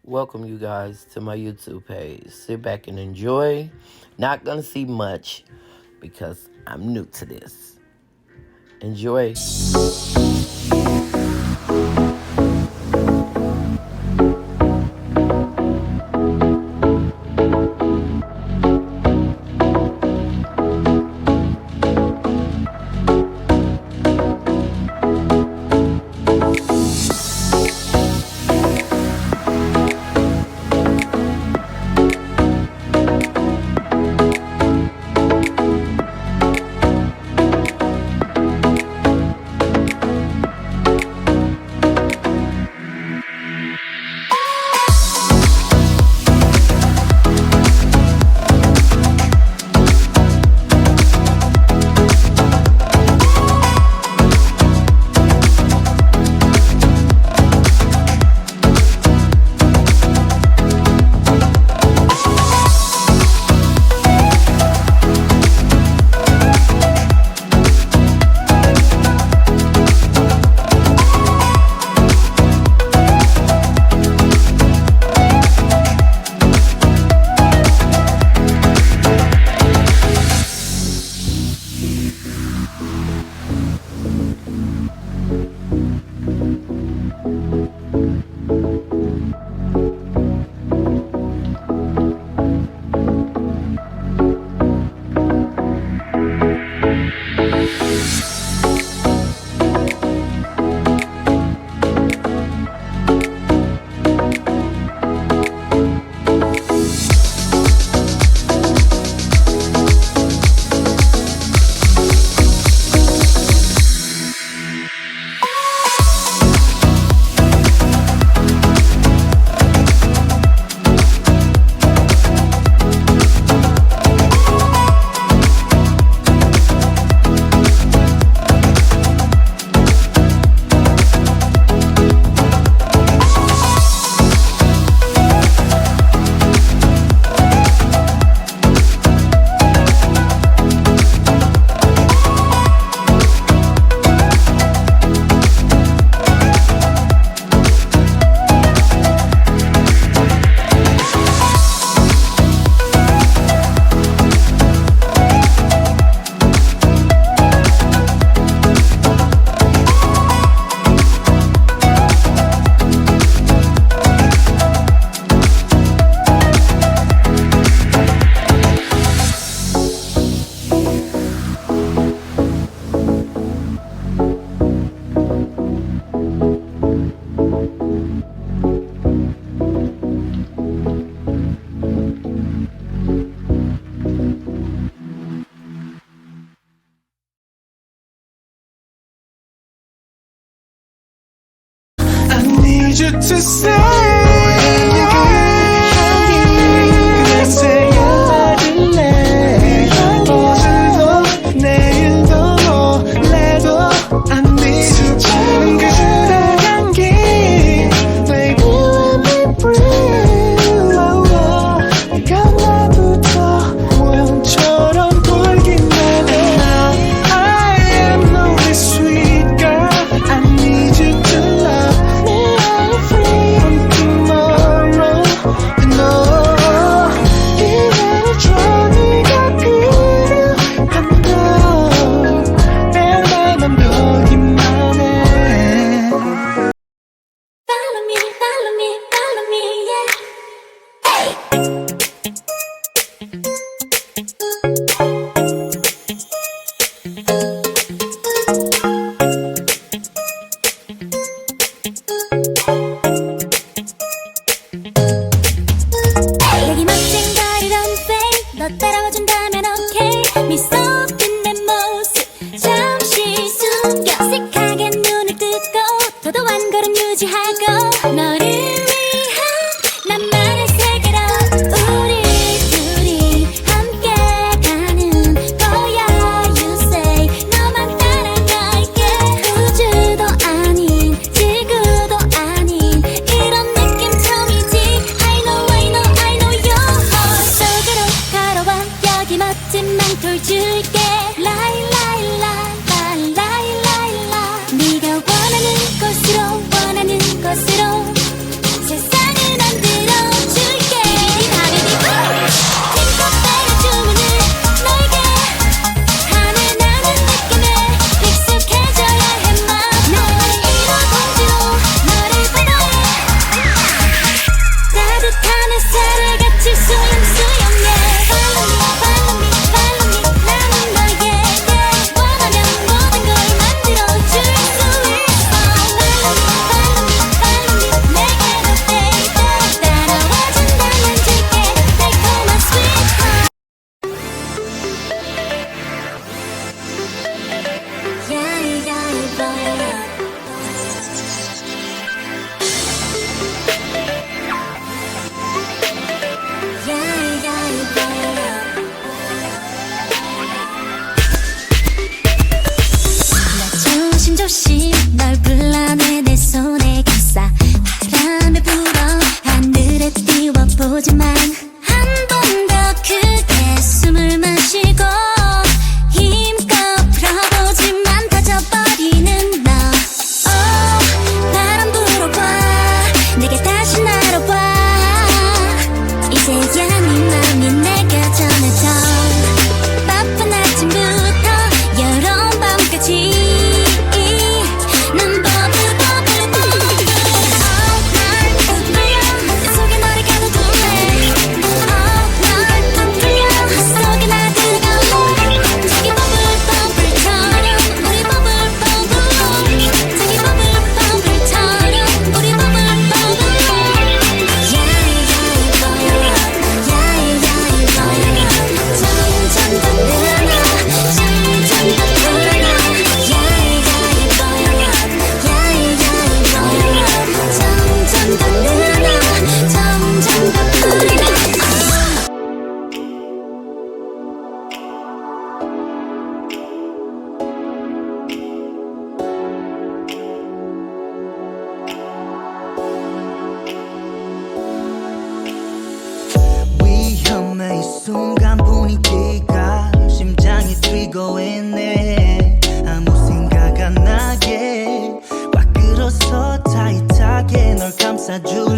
welcome you guys to my YouTube page. Sit back and enjoy. Not gonna see much because I'm new to this. Enjoy. Need you to stay.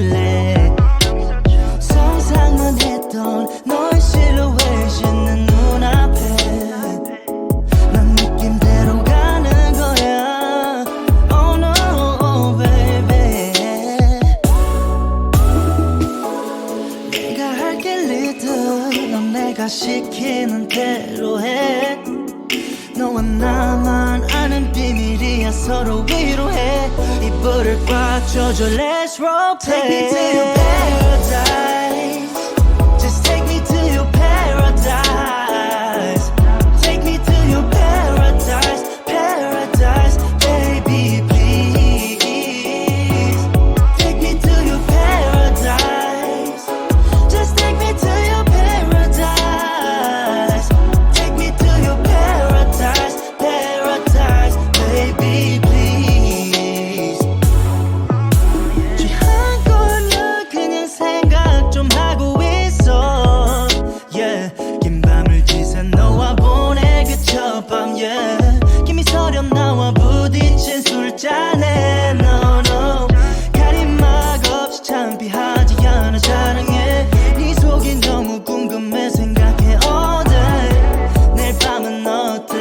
볼래 상상만 했던 너의 실루엣이 내 눈앞에 난 느낌대로 가는 거야 Oh no baby 내가 할게 리듬 넌 내가 시키는 대로 해 너와 나만 아는 비밀이야 서로 위로해 이불을 꽉 쥐어줘 Let's rotate Take me to your paradise Just take me to your paradise Take me to your paradise Paradise Baby please Take me to your paradise Just take me to your paradise Take me to your paradise Paradise Baby please 취한 걸로 그냥 생각 좀 하고 있어 Yeah 긴 밤을 지새 너와 보내 그 첫 밤 Yeah 김이 서려 나와 부딪힌 술잔에 No no 가림막 없이 창피하지 않아 사랑해 네 속이 너무 궁금해 생각해 all day 내일 밤은 어때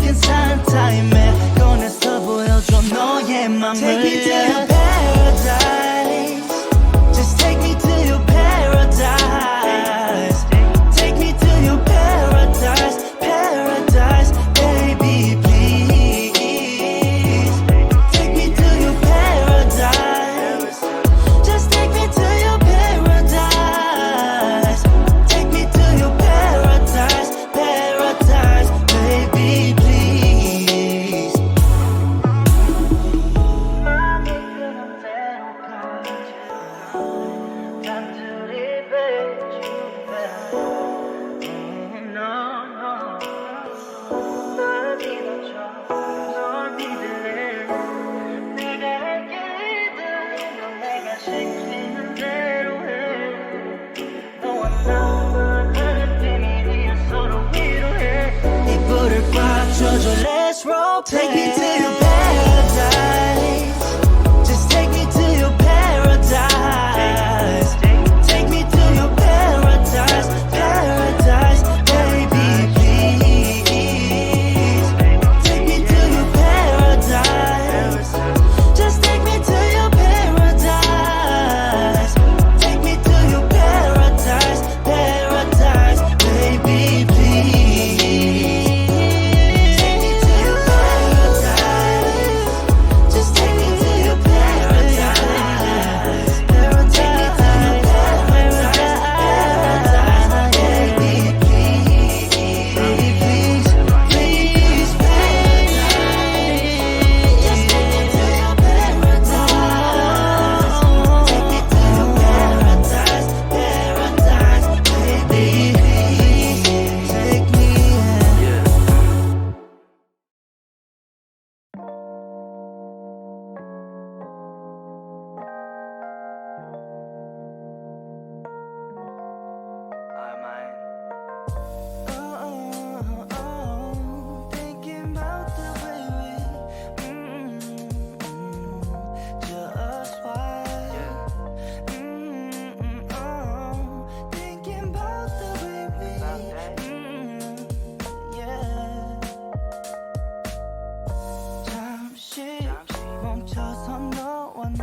괜찮은 타임에 꺼내서 보여줘 너의 맘을 Take me to your paradise Just take me to your paradise Take me to your paradise Paradise Baby please Take me to your paradise Just take me to your paradise Take me to your paradise Paradise Baby please 마음이 그런 대로 가지 단둘이 배주배 No no 널 믿어줘 널 믿을래 내가 할게 리듬 넌 내가 시키는 대로 해 너와 나만 하는 비밀이야 서로 위로해 이불을 꽉 쥐어줘 Let's rotate Take me to your paradise Just take me to your paradise Take me to your paradise Paradise Baby please Take me to your paradise Just take me to your paradise Take me to your paradise Paradise Baby please Take me to your paradise Just take me to your paradise Take me to your paradise Paradise Baby please Baby please Please please Just take me to your paradise Take me to your paradise Paradise Baby please Take me Thinking about the way we just watch Thinking about the way we yeah 잠시 멈춰서 너와 내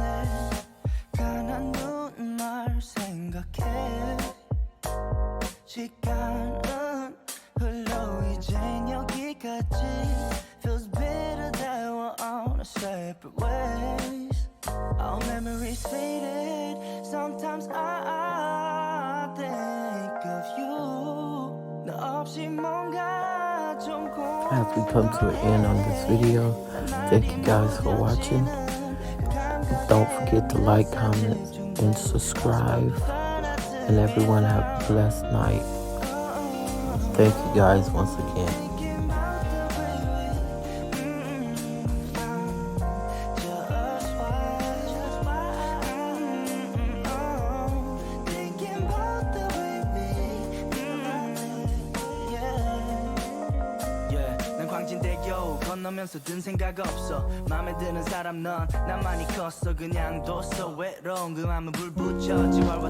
가난 눈말 생각해 시간은 흘러 이젠 여기까지 Feels better that we're on a separate ways Our memories faded Sometimes I think of you 너 없이 뭔가 좀 As we come to an end on this video, thank you guys for watching. Don't forget to like, comment, and subscribe. And everyone have a blessed night. Thank you guys once again. 난 광진대교 건너 그러면서 든 생각 없어 맘에 드는 사람 넌 나만이 컸어 그냥 뒀어 외로운 그 맘은 불 붙여 지발와